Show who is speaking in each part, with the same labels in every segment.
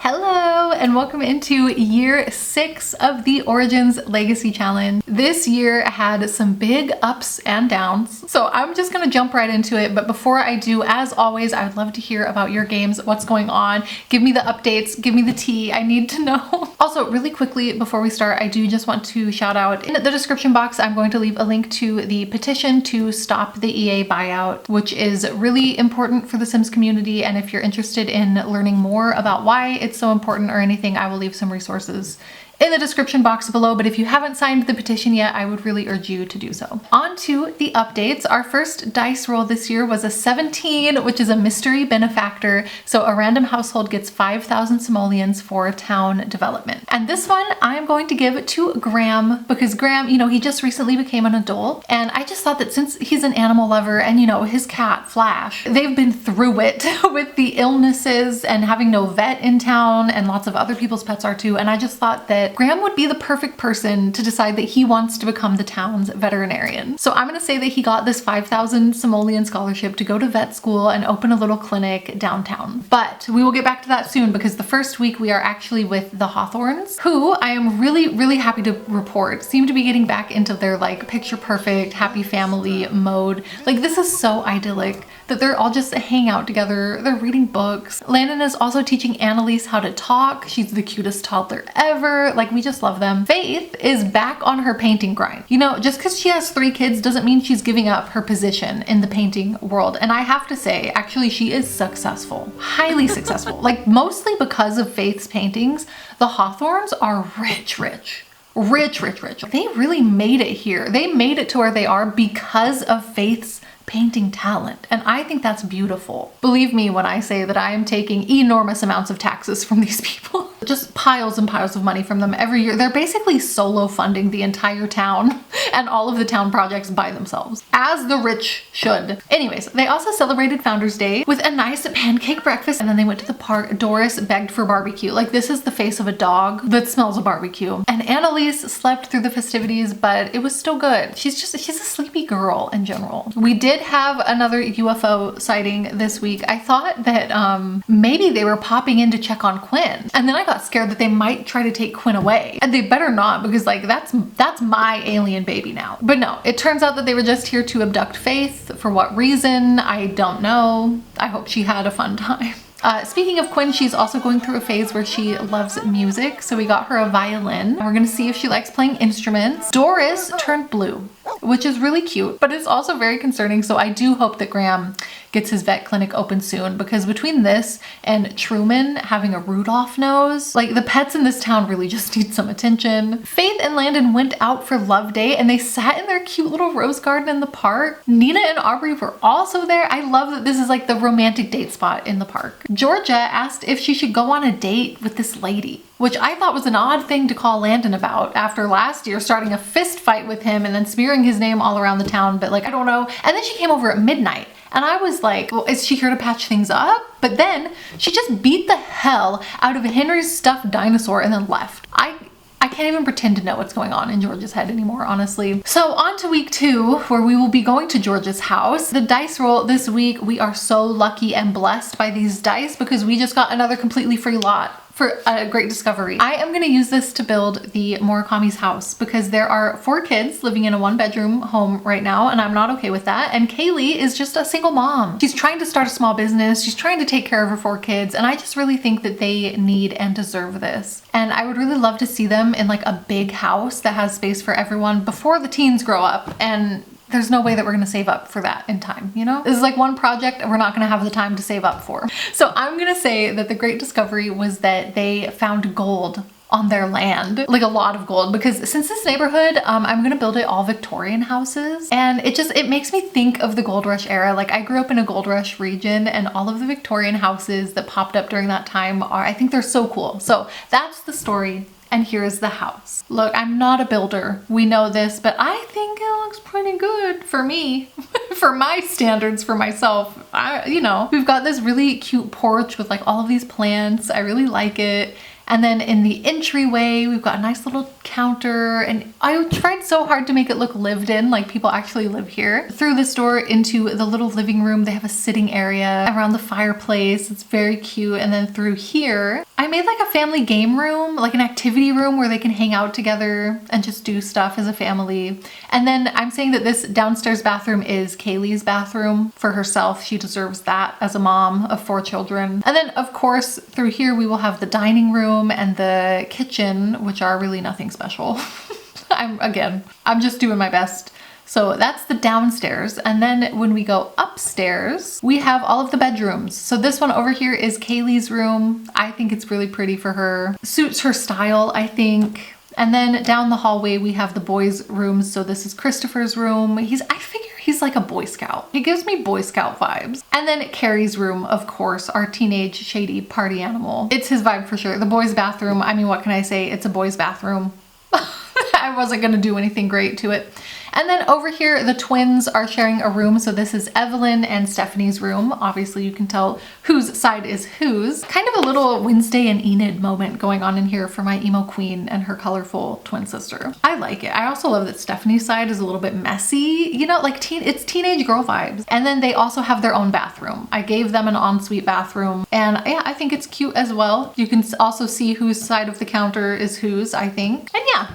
Speaker 1: Hello and welcome into year 6 of the Origins Legacy Challenge. This year had some big ups and downs, so I'm just gonna jump right into it. But before I do, as always, I would love to hear about your games, what's going on. Give me the updates, give me the tea, I need to know. Also, really quickly before we start, I do just want to shout out in the description box, I'm going to leave a link to the petition to stop the EA buyout, which is really important for the Sims community. And if you're interested in learning more about why it's so important or anything, I will leave some resources in the description box below. But if you haven't signed the petition yet, I would really urge you to do so. On to the updates. Our first dice roll this year was a 17, which is a mystery benefactor. So a random household gets 5,000 simoleons for town development. And this one I'm going to give to Graham, because Graham, you know, he just recently became an adult. And I just thought that since he's an animal lover and, you know, his cat Flash, they've been through it with the illnesses and having no vet in town, and lots of other people's pets are too. And I just thought that Graham would be the perfect person to decide that he wants to become the town's veterinarian. So I'm gonna say that he got this 5,000 simoleon scholarship to go to vet school and open a little clinic downtown. But we will get back to that soon, because the first week we are actually with the Hawthorns, who I am really happy to report seem to be getting back into their like picture perfect, happy family mode. Like, this is so idyllic that they're all just hang out together. They're reading books. Landon is also teaching Annalise how to talk. She's the cutest toddler ever. Like, we just love them. Faith is back on her painting grind. You know, just because she has 3 kids doesn't mean she's giving up her position in the painting world. And I have to say, actually, she is successful, highly successful. Like, mostly because of Faith's paintings, the Hawthorns are rich. They really made it here. They made it to where they are because of Faith's painting talent, and I think that's beautiful. Believe me when I say that I am taking enormous amounts of taxes from these people. Just piles and piles of money from them every year. They're basically solo funding the entire town and all of the town projects by themselves, as the rich should. Anyways, they also celebrated Founders Day with a nice pancake breakfast, and then they went to the park. Doris begged for barbecue. Like, this is the face of a dog that smells of barbecue. And Annalise slept through the festivities, but it was still good. She's a sleepy girl in general. We did have another UFO sighting this week. I thought that maybe they were popping in to check on Quinn, and then I got scared that they might try to take Quinn away, and they better not, because like that's my alien baby now. But no, it turns out that they were just here to abduct Faith. For what reason, I don't know. I hope she had a fun time. Speaking of Quinn, she's also going through a phase where she loves music, so we got her a violin. We're gonna see if she likes playing instruments. Doris turned blue, which is really cute, but it's also very concerning, so I do hope that Graham gets his vet clinic open soon, because between this and Truman having a Rudolph nose, like, the pets in this town really just need some attention. Faith and Landon went out for Love Day, and they sat in their cute little rose garden in the park. Nina and Aubrey were also there. I love that this is like the romantic date spot in the park. Georgia asked if she should go on a date with this lady, which I thought was an odd thing to call Landon about after last year starting a fist fight with him and then smearing his name all around the town. But like, I don't know. And then she came over at midnight, and I was like, well, is she here to patch things up? But then she just beat the hell out of Henry's stuffed dinosaur and then left. I can't even pretend to know what's going on in George's head anymore, honestly. So on to week 2, where we will be going to George's house. The dice roll this week, we are so lucky and blessed by these dice, because we just got another completely free lot for a great discovery. I am gonna use this to build the Murakami's house, because there are 4 kids living in a 1-bedroom home right now, and I'm not okay with that. And Kaylee is just a single mom. She's trying to start a small business. She's trying to take care of her 4 kids, and I just really think that they need and deserve this. And I would really love to see them in like a big house that has space for everyone before the teens grow up, and there's no way that we're gonna save up for that in time, you know? This is like one project we're not gonna have the time to save up for. So I'm gonna say that the great discovery was that they found gold on their land, like a lot of gold, because since this neighborhood, I'm gonna build it all Victorian houses, and it makes me think of the Gold Rush era. Like, I grew up in a Gold Rush region, and all of the Victorian houses that popped up during that time I think they're so cool. So that's the story. And here's the house. Look, I'm not a builder. We know this, but I think it looks pretty good for me. For my standards, for myself. You know, we've got this really cute porch with like all of these plants. I really like it. And then in the entryway, we've got a nice little counter, and I tried so hard to make it look lived in, like people actually live here. Through this door into the little living room, they have a sitting area around the fireplace. It's very cute. And then through here, I made like a family game room, like an activity room where they can hang out together and just do stuff as a family. And then I'm saying that this downstairs bathroom is Kaylee's bathroom for herself. She deserves that as a mom of 4 children. And then of course, through here, we will have the dining room and the kitchen, which are really nothing special. I'm just doing my best. So that's the downstairs. And then when we go upstairs, we have all of the bedrooms. So this one over here is Kaylee's room. I think it's really pretty for her. Suits her style, I think. And then down the hallway, we have the boys' rooms. So this is Christopher's room. I figure he's like a Boy Scout. He gives me Boy Scout vibes. And then Carrie's room, of course, our teenage shady party animal. It's his vibe for sure. The boys' bathroom, I mean, what can I say? It's a boys' bathroom. I wasn't gonna do anything great to it. And then over here, the twins are sharing a room. So this is Evelyn and Stephanie's room. Obviously you can tell whose side is whose. Kind of a little Wednesday and Enid moment going on in here for my emo queen and her colorful twin sister. I like it. I also love that Stephanie's side is a little bit messy, you know, like it's teenage girl vibes. And then they also have their own bathroom. I gave them an ensuite bathroom, and yeah, I think it's cute as well. You can also see whose side of the counter is whose, I think. And yeah,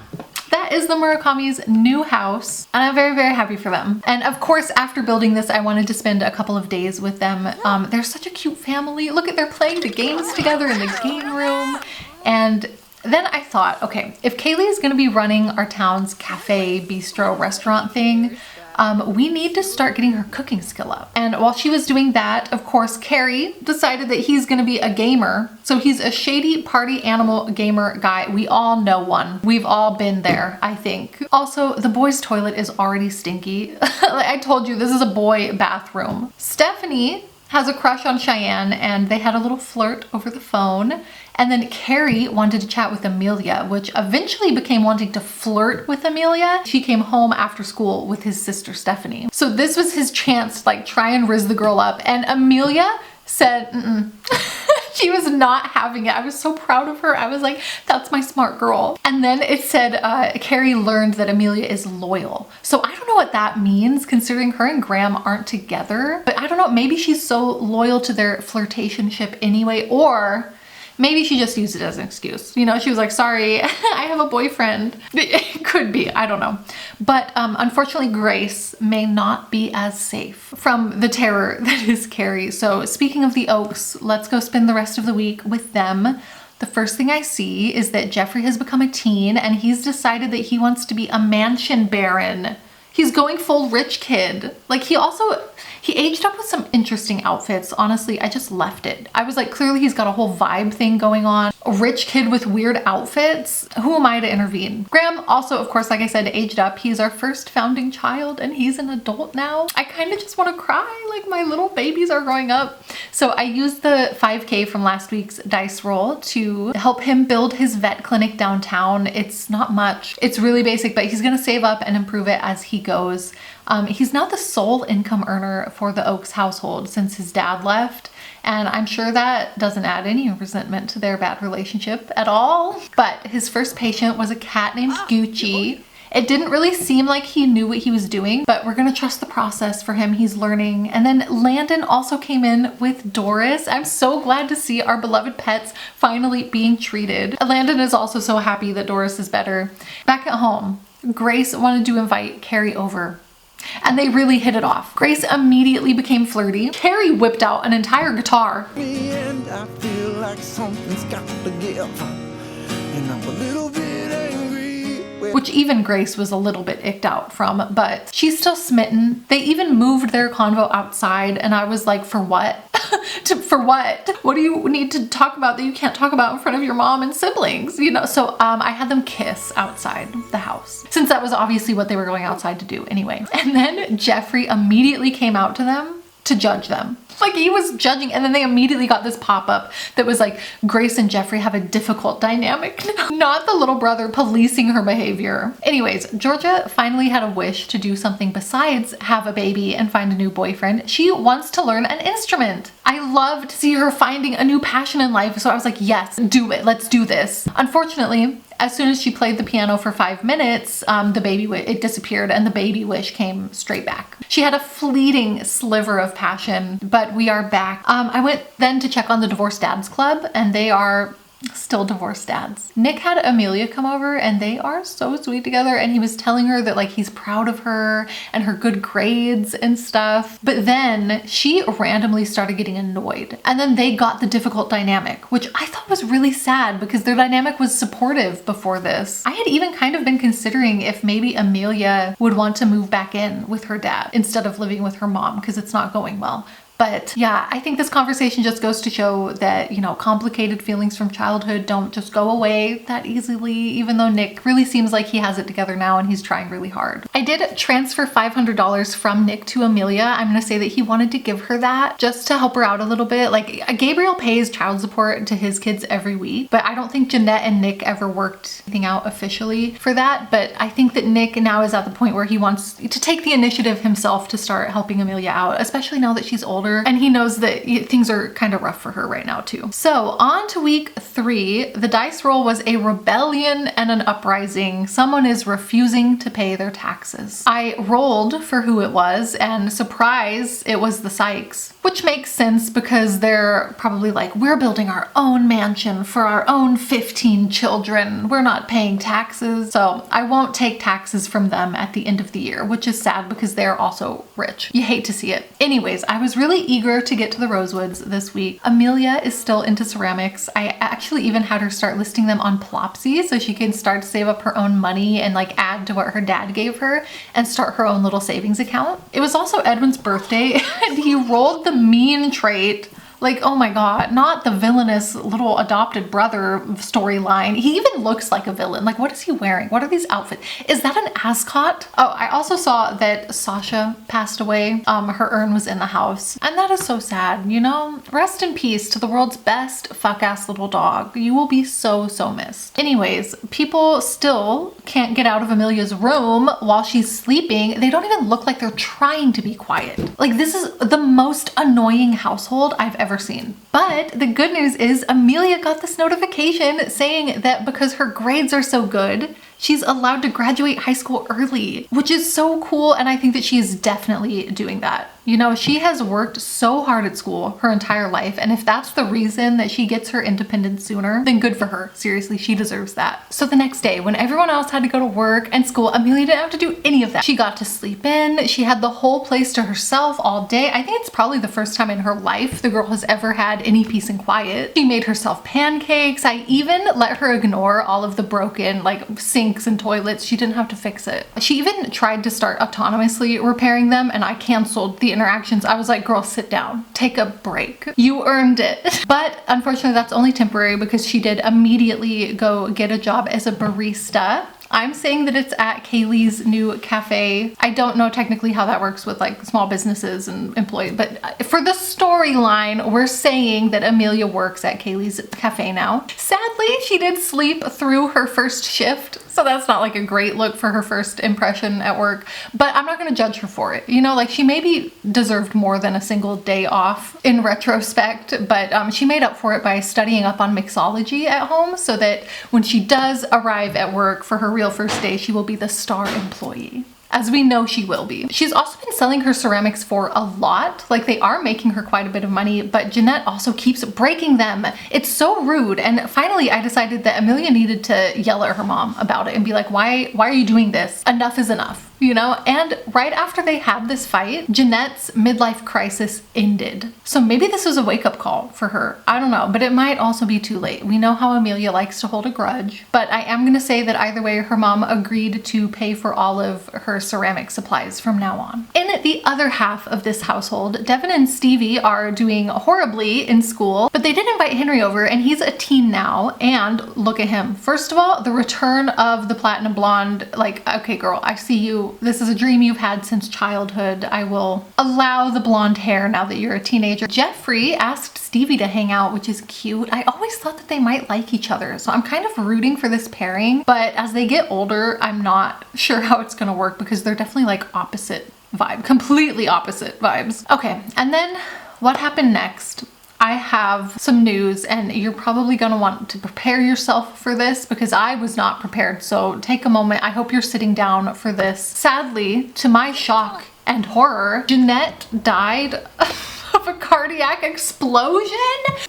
Speaker 1: that is the Murakami's new house, and I'm very, very happy for them. And of course, after building this, I wanted to spend a couple of days with them. They're such a cute family. Look at, they're playing the games together in the game room. And then I thought, okay, if Kaylee is gonna be running our town's cafe, bistro, restaurant thing, we need to start getting her cooking skill up. And while she was doing that, of course, Carrie decided that he's gonna be a gamer. So he's a shady party animal gamer guy. We all know one. We've all been there, I think. Also, the boys' toilet is already stinky. Like I told you, this is a boy bathroom. Stephanie has a crush on Cheyenne, and they had a little flirt over the phone. And then Carrie wanted to chat with Amelia, which eventually became wanting to flirt with Amelia. She came home after school with his sister Stephanie. So this was his chance to like try and rizz the girl up, and Amelia said, mm-mm. She was not having it. I was so proud of her. I was like, that's my smart girl. And then it said Carrie learned that Amelia is loyal. So I don't know what that means, considering her and Graham aren't together. But I don't know, maybe she's so loyal to their flirtationship anyway, or maybe she just used it as an excuse. You know, she was like, sorry, I have a boyfriend. It could be, I don't know. But unfortunately, Grace may not be as safe from the terror that is Carrie. So speaking of the Oaks, let's go spend the rest of the week with them. The first thing I see is that Jeffrey has become a teen, and he's decided that he wants to be a mansion baron. He's going full rich kid. Like he aged up with some interesting outfits. Honestly, I just left it. I was like, clearly he's got a whole vibe thing going on. A rich kid with weird outfits. Who am I to intervene? Graham also, of course, like I said, aged up. He's our first founding child, and he's an adult now. I kind of just want to cry. Like, my little babies are growing up. So I used the 5K from last week's dice roll to help him build his vet clinic downtown. It's not much. It's really basic, but he's gonna save up and improve it as he goes. He's now the sole income earner for the Oaks household since his dad left. And I'm sure that doesn't add any resentment to their bad relationship at all. But his first patient was a cat named Gucci. It didn't really seem like he knew what he was doing, but we're gonna trust the process for him. He's learning. And then Landon also came in with Doris. I'm so glad to see our beloved pets finally being treated. Landon is also so happy that Doris is better. Back at home, Grace wanted to invite Carrie over, and they really hit it off. Grace immediately became flirty. Carrie whipped out an entire guitar.
Speaker 2: And I feel like something's got to give, and I'm a little bit angry.
Speaker 1: Which even Grace was a little bit icked out from, but she's still smitten. They even moved their convo outside, and I was like, for what? For what? What do you need to talk about that you can't talk about in front of your mom and siblings? You know, so I had them kiss outside the house, since that was obviously what they were going outside to do anyway. And then Jeffrey immediately came out to them to judge them. Like he was judging, and then they immediately got this pop-up that was like, Grace and Jeffrey have a difficult dynamic. Not the little brother policing her behavior. Anyways, Georgia finally had a wish to do something besides have a baby and find a new boyfriend. She wants to learn an instrument. I love to see her finding a new passion in life, so I was like, yes, do it, let's do this. Unfortunately, as soon as she played the piano for 5 minutes, it disappeared and the baby wish came straight back. She had a fleeting sliver of passion, but we are back. I went then to check on the Divorced Dads Club, and they are still divorced dads. Nick had Amelia come over, and they are so sweet together, and he was telling her that like he's proud of her and her good grades and stuff. But then she randomly started getting annoyed, and then they got the difficult dynamic, which I thought was really sad because their dynamic was supportive before this. I had even kind of been considering if maybe Amelia would want to move back in with her dad instead of living with her mom because it's not going well. But yeah, I think this conversation just goes to show that, you know, complicated feelings from childhood don't just go away that easily, even though Nick really seems like he has it together now and he's trying really hard. I did transfer $500 from Nick to Amelia. I'm gonna say that he wanted to give her that just to help her out a little bit. Like Gabriel pays child support to his kids every week, but I don't think Jeanette and Nick ever worked anything out officially for that. But I think that Nick now is at the point where he wants to take the initiative himself to start helping Amelia out, especially now that she's older. And he knows that things are kind of rough for her right now too. So on to week 3, the dice roll was a rebellion and an uprising. Someone is refusing to pay their taxes. I rolled for who it was, and surprise, it was the Sykes, which makes sense because they're probably like, we're building our own mansion for our own 15 children. We're not paying taxes. So I won't take taxes from them at the end of the year, which is sad because they're also rich. You hate to see it. Anyways, I was really eager to get to the Rosewoods this week. Amelia is still into ceramics. I actually even had her start listing them on Plopsy so she can start to save up her own money and like add to what her dad gave her and start her own little savings account. It was also Edwin's birthday and he rolled the mean trait. Like, oh my God, not the villainous little adopted brother storyline. He even looks like a villain. Like, what is he wearing? What are these outfits? Is that an ascot? Oh, I also saw that Sasha passed away. Her urn was in the house. And that is so sad, you know? Rest in peace to the world's best fuck-ass little dog. You will be so, so missed. Anyways, people still can't get out of Amelia's room while she's sleeping. They don't even look like they're trying to be quiet. Like, this is the most annoying household I've ever seen. But the good news is Amelia got this notification saying that because her grades are so good, she's allowed to graduate high school early, which is so cool. And I think that she is definitely doing that. You know, she has worked so hard at school her entire life. And if that's the reason that she gets her independence sooner, then good for her. Seriously, she deserves that. So the next day, when everyone else had to go to work and school, Amelia didn't have to do any of that. She got to sleep in. She had the whole place to herself all day. I think it's probably the first time in her life the girl has ever had any peace and quiet. She made herself pancakes. I even let her ignore all of the broken like sinks and toilets. She didn't have to fix it. She even tried to start autonomously repairing them, and I canceled the interactions. I was like, girl, sit down, take a break. You earned it. But unfortunately, that's only temporary because she did immediately go get a job as a barista. I'm saying that it's at Kaylee's new cafe. I don't know technically how that works with like small businesses and employees, but for the storyline, we're saying that Amelia works at Kaylee's cafe now. Sadly, she did sleep through her first shift, so that's not like a great look for her first impression at work, but I'm not gonna judge her for it. You know, like she maybe deserved more than a single day off in retrospect, but she made up for it by studying up on mixology at home so that when she does arrive at work for her real first day, she will be the star employee. As we know she will be. She's also been selling her ceramics for a lot. Like they are making her quite a bit of money, but Jeanette also keeps breaking them. It's so rude. And finally I decided that Amelia needed to yell at her mom about it and be like, why are you doing this? Enough is enough. You know, and right after they had this fight, Jeanette's midlife crisis ended. So maybe this was a wake-up call for her. I don't know, but it might also be too late. We know how Amelia likes to hold a grudge, but I am gonna say that either way, her mom agreed to pay for all of her ceramic supplies from now on. In the other half of this household, Devin and Stevie are doing horribly in school, but they did invite Henry over and he's a teen now, and look at him. First of all, the return of the platinum blonde, like, okay girl, I see you this is a dream you've had since childhood. I will allow the blonde hair now that you're a teenager. Jeffrey asked Stevie to hang out, which is cute. I always thought that they might like each other, so I'm kind of rooting for this pairing, but as they get older, I'm not sure how it's gonna work because they're definitely like opposite vibe, completely opposite vibes. Okay, and then what happened next? I have some news and you're probably gonna want to prepare yourself for this because I was not prepared. So take a moment. I hope you're sitting down for this. Sadly, to my shock and horror, Jeanette died of a cardiac explosion.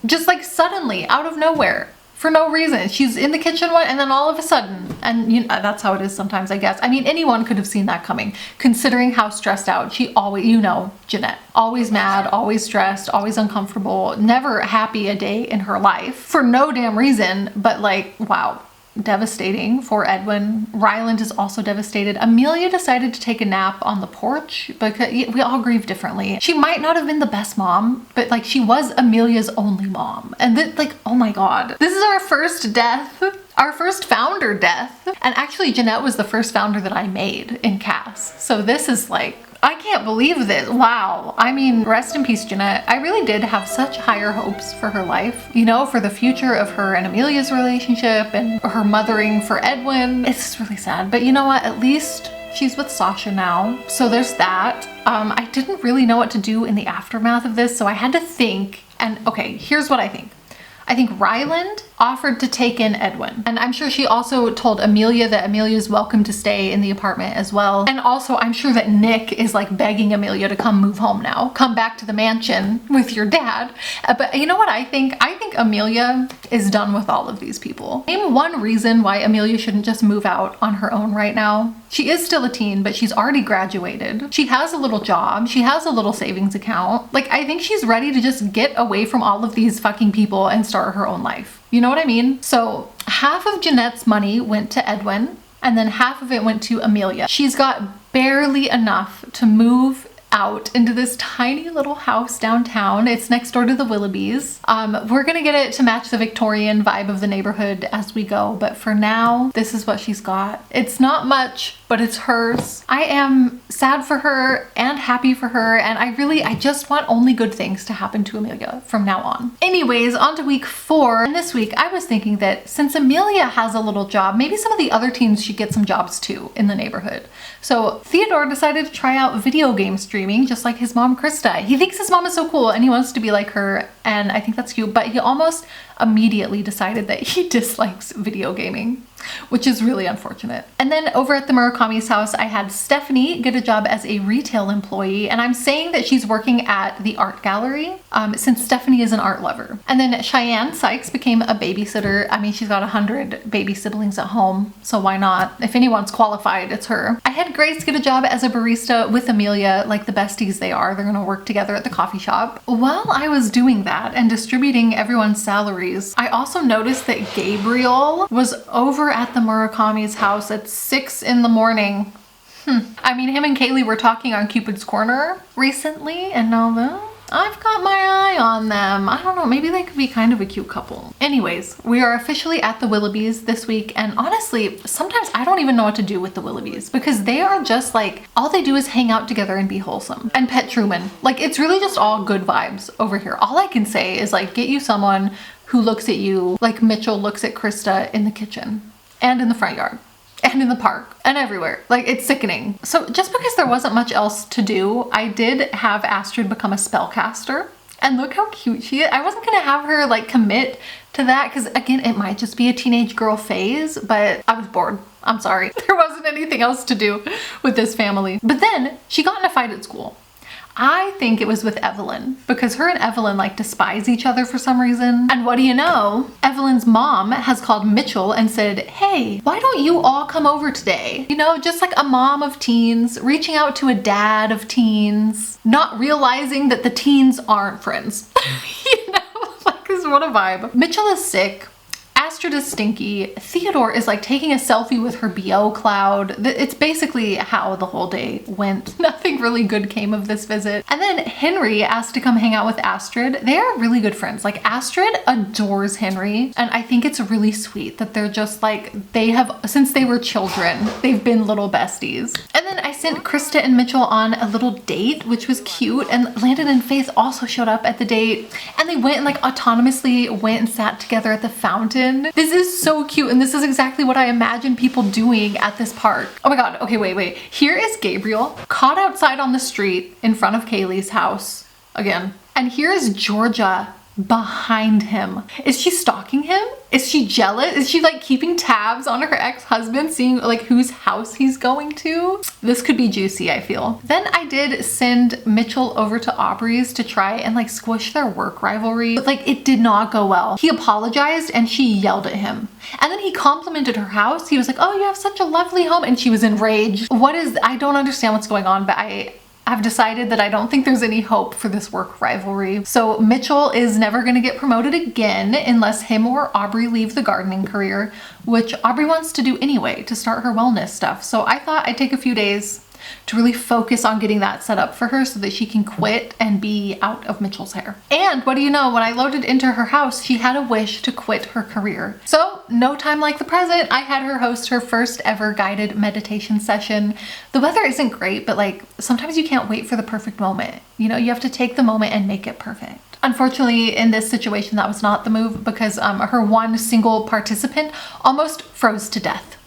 Speaker 1: Just like suddenly, out of nowhere. For no reason. She's in the kitchen and then all of a sudden, and you know, that's how it is sometimes, I guess. I mean, anyone could have seen that coming, considering how stressed out she always, you know, Jeanette, always mad, always stressed, always uncomfortable, never happy a day in her life for no damn reason, but like, wow. Devastating for Edwin. Ryland is also devastated. Amelia decided to take a nap on the porch because we all grieve differently. She might not have been the best mom, but like she was Amelia's only mom. And like, oh my God, this is our first death. Our first founder death. And actually Jeanette was the first founder that I made in Cass. So this is like, I can't believe this. Wow. I mean, rest in peace, Jeanette. I really did have such higher hopes for her life, you know, for the future of her and Amelia's relationship and her mothering for Edwin. It's just really sad. But you know what? At least she's with Sasha now. So there's that. I didn't really know what to do in the aftermath of this, so I had to think. And okay, here's what I think. I think Ryland offered to take in Edwin. And I'm sure she also told Amelia that Amelia is welcome to stay in the apartment as well. And also I'm sure that Nick is like begging Amelia to come move home now. Come back to the mansion with your dad. But you know what I think? I think Amelia is done with all of these people. Name one reason why Amelia shouldn't just move out on her own right now. She is still a teen, but she's already graduated. She has a little job. She has a little savings account. Like, I think she's ready to just get away from all of these fucking people and start her own life. You know what I mean? So half of Jeanette's money went to Edwin and then half of it went to Amelia. She's got barely enough to move out into this tiny little house downtown. It's next door to the Willoughbys. We're gonna get it to match the Victorian vibe of the neighborhood as we go, but for now, this is what she's got. It's not much, but it's hers. I am sad for her and happy for her, and I just want only good things to happen to Amelia from now on. Anyways, on to week 4, and this week I was thinking that since Amelia has a little job, maybe some of the other teens should get some jobs too in the neighborhood. So Theodore decided to try out video game streaming just like his mom Krista. He thinks his mom is so cool and he wants to be like her, and I think that's cute, but he almost immediately decided that he dislikes video gaming, which is really unfortunate. And then over at the Murakami's house, I had Stephanie get a job as a retail employee, and I'm saying that she's working at the art gallery since Stephanie is an art lover. And then Cheyenne Sykes became a babysitter. I mean, she's got 100 baby siblings at home, so why not? If anyone's qualified, it's her. I had Grace get a job as a barista with Amelia, like the besties they are. They're gonna work together at the coffee shop. While I was doing that and distributing everyone's salaries, I also noticed that Gabriel was over at the Murakami's house at 6 in the morning. I mean, him and Kaylee were talking on Cupid's Corner recently, and now I've got my eye on them. I don't know, maybe they could be kind of a cute couple. Anyways, we are officially at the Willoughbys this week, and honestly, sometimes I don't even know what to do with the Willoughbys because they are just like, all they do is hang out together and be wholesome. And pet Truman. Like, it's really just all good vibes over here. All I can say is like, get you someone who looks at you like Mitchell looks at Krista in the kitchen and in the front yard and in the park and everywhere. Like, it's sickening. So just because there wasn't much else to do, I did have Astrid become a spellcaster, and look how cute she is. I wasn't gonna have her like commit to that because again, it might just be a teenage girl phase, but I was bored. I'm sorry. There wasn't anything else to do with this family. But then she got in a fight at school. I think it was with Evelyn because her and Evelyn like despise each other for some reason. And what do you know? Evelyn's mom has called Mitchell and said, hey, why don't you all come over today? You know, just like a mom of teens reaching out to a dad of teens, not realizing that the teens aren't friends. You know, like, what a vibe. Mitchell is sick. Astrid is stinky. Theodore is like taking a selfie with her BO cloud. It's basically how the whole day went. Nothing really good came of this visit. And then Henry asked to come hang out with Astrid. They are really good friends. Like, Astrid adores Henry, and I think it's really sweet that they're just like, they have, since they were children, they've been little besties. And then I sent Krista and Mitchell on a little date, which was cute, and Landon and Faith also showed up at the date, and they went and like autonomously went and sat together at the fountain. This is so cute, and this is exactly what I imagine people doing at this park. Oh my god, okay, wait. Here is Gabriel caught outside on the street in front of Kaylee's house again. And here is Georgia behind him. Is she stalking him? Is she jealous? Is she like keeping tabs on her ex-husband, seeing like whose house he's going to? This could be juicy, I feel. Then I did send Mitchell over to Aubrey's to try and like squish their work rivalry, but like it did not go well. He apologized and she yelled at him. And then he complimented her house. He was like, oh, you have such a lovely home. And she was enraged. I don't understand what's going on, but I've decided that I don't think there's any hope for this work rivalry. So Mitchell is never going to get promoted again unless him or Aubrey leave the gardening career, which Aubrey wants to do anyway to start her wellness stuff. So I thought I'd take a few days to really focus on getting that set up for her so that she can quit and be out of Mitchell's hair. And what do you know, when I loaded into her house, she had a wish to quit her career. So no time like the present, I had her host her first ever guided meditation session. The weather isn't great, but like sometimes you can't wait for the perfect moment. You know, you have to take the moment and make it perfect. Unfortunately, in this situation, that was not the move because her one single participant almost froze to death.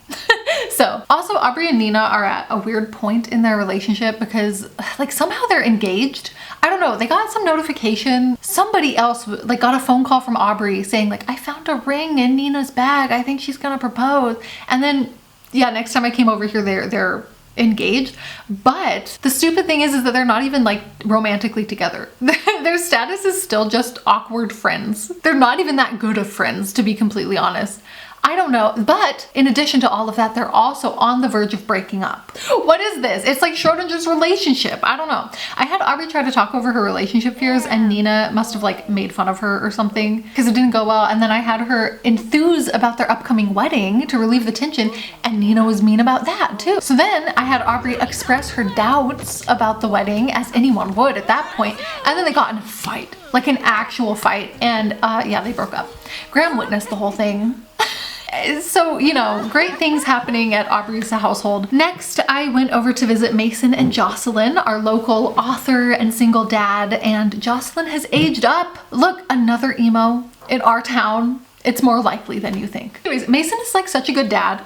Speaker 1: So also Aubrey and Nina are at a weird point in their relationship because like somehow they're engaged. I don't know, they got some notification. Somebody else like got a phone call from Aubrey saying like, I found a ring in Nina's bag. I think she's gonna propose. And then yeah, next time I came over here, they're engaged. But the stupid thing is that they're not even like romantically together. Their status is still just awkward friends. They're not even that good of friends, to be completely honest. I don't know, but in addition to all of that, they're also on the verge of breaking up. What is this? It's like Schrodinger's relationship. I don't know. I had Aubrey try to talk over her relationship fears and Nina must have like made fun of her or something because it didn't go well. And then I had her enthuse about their upcoming wedding to relieve the tension and Nina was mean about that too. So then I had Aubrey express her doubts about the wedding as anyone would at that point. And then they got in a fight, like an actual fight. And yeah, they broke up. Graham witnessed the whole thing. So, you know, great things happening at Aubrey's household. Next, I went over to visit Mason and Jocelyn, our local author and single dad, and Jocelyn has aged up. Look, another emo in our town. It's more likely than you think. Anyways, Mason is like such a good dad.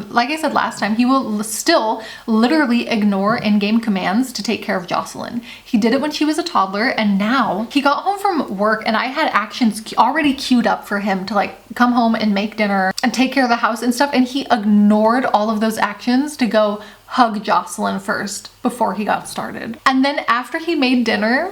Speaker 1: Like I said last time, he will still literally ignore in-game commands to take care of Jocelyn. He did it when she was a toddler, and now he got home from work and I had actions already queued up for him to like come home and make dinner and take care of the house and stuff, and he ignored all of those actions to go hug Jocelyn first before he got started. And then after he made dinner,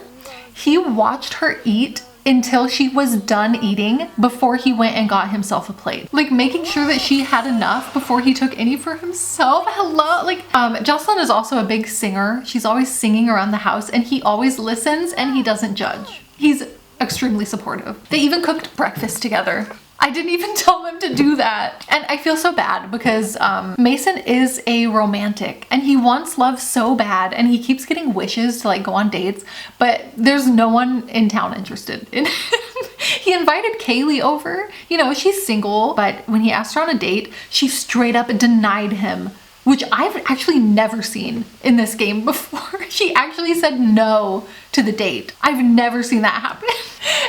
Speaker 1: he watched her eat until she was done eating before he went and got himself a plate. Like making sure that she had enough before he took any for himself. Hello, like Jocelyn is also a big singer. She's always singing around the house and he always listens and he doesn't judge. He's extremely supportive. They even cooked breakfast together. I didn't even tell them to do that. And I feel so bad because Mason is a romantic and he wants love so bad and he keeps getting wishes to like go on dates, but there's no one in town interested in him. He invited Kaylee over. You know, she's single, but when he asked her on a date, she straight up denied him, which I've actually never seen in this game before. She actually said no to the date. I've never seen that happen.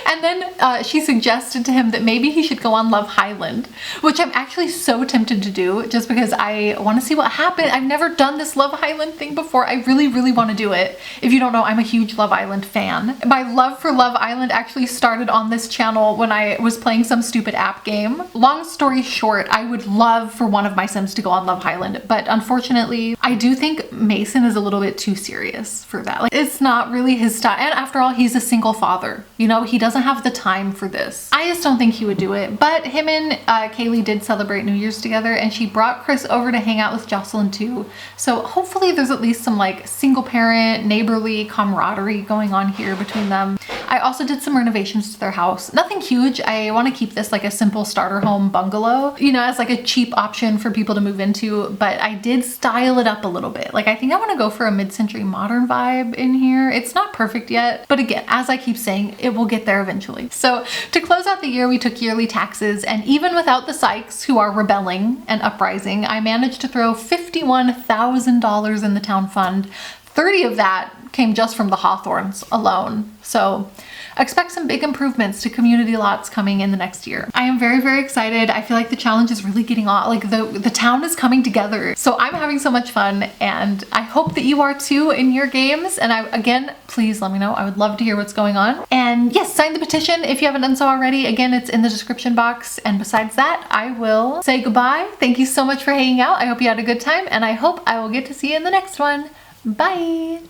Speaker 1: And then she suggested to him that maybe he should go on Love Highland, which I'm actually so tempted to do just because I want to see what happened. I've never done this Love Highland thing before. I really, really want to do it. If you don't know, I'm a huge Love Island fan. My love for Love Island actually started on this channel when I was playing some stupid app game. Long story short, I would love for one of my Sims to go on Love Highland, but unfortunately, I do think Mason is a little bit too serious for that. Like, it's not really his style. And after all, he's a single father. You know, he doesn't have the time for this. I just don't think he would do it. But him and Kaylee did celebrate New Year's together and she brought Chris over to hang out with Jocelyn too. So hopefully there's at least some like single parent, neighborly camaraderie going on here between them. I also did some renovations to their house. Nothing huge. I want to keep this like a simple starter home bungalow, you know, as like a cheap option for people to move into, but I did style it up a little bit. Like I think I want to go for a mid-century modern vibe in here. It's not perfect yet, but again, as I keep saying, it will get there eventually. So to close out the year, we took yearly taxes, and even without the Sykes, who are rebelling and uprising, I managed to throw $51,000 in the town fund. 30 of that came just from the Hawthorns alone. So expect some big improvements to community lots coming in the next year. I am very, very excited. I feel like the challenge is really getting on, like the town is coming together. So I'm having so much fun, and I hope that you are too in your games. And again, please let me know. I would love to hear what's going on. And yes, sign the petition if you haven't done so already. Again, it's in the description box. And besides that, I will say goodbye. Thank you so much for hanging out. I hope you had a good time, and I hope I will get to see you in the next one. Bye.